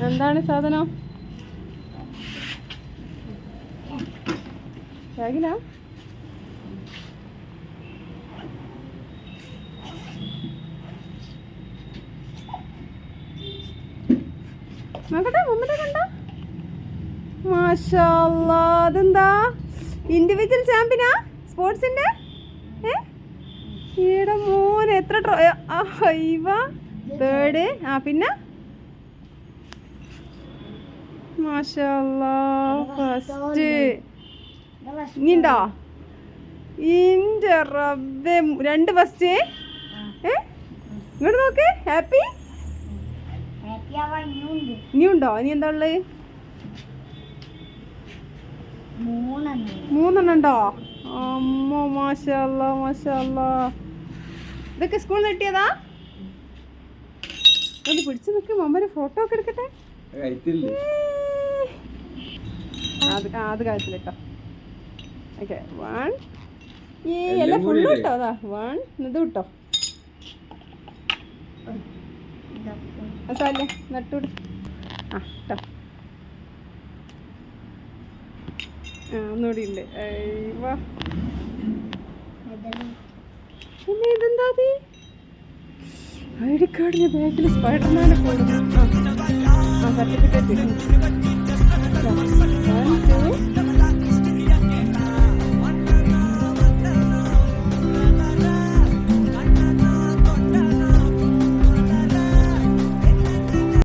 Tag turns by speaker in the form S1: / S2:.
S1: എന്താണ് സാധനം? ബാഗിലാ? നോക്കട്ടെ, മുമ്പിലെ കണ്ട. മാഷാ അല്ലാ, അതെന്താ ഇൻഡിവിജ്വൽ ചാമ്പ്യനാ സ്പോർട്സിന്റെ? ഈടെ മോൻ എത്ര തേർഡ്. പിന്നെ മാഷാ അല്ലാ ഫസ്റ്റ്. ഇനിയുണ്ടോ? ഇന്റെ റബ്ബേ, 2 ഫസ്റ്റ്. ഇങ്ങോട്ട് നോക്ക്. ഹാപ്പി. ഇനിയുണ്ടോ? ഇനി എന്താ ഉള്ളത്? 3 ഉണ്ടോ? അമ്മോ മാഷാ അല്ലാ, മാഷാ അല്ലാ. ഇതൊക്കെ സ്കൂളിൽ കിട്ടിയതാ? ഒന്ന് പിടിച്ചു നിൽക്ക്, മമ്മൊരു ഫോട്ടോ ഒക്കെ എടുക്കട്ടെ. അത് കാര്യത്തിലിട്ടോ. ഓക്കെ, 1. എല്ലാം ഫുള്ള് കിട്ടോ? അതാ 1. ഇത് കിട്ടോ? അല്ലേ നട്ടൂട്. കേട്ടോ, ഒന്നുകൂടി ഉണ്ട്. പിന്നെ ഇതെന്താ? ഐ ഡി കാർഡിന്റെ ബാഗിൽ സ്പൈഡർമാനെ പോലെ സർട്ടിഫിക്കറ്റ്.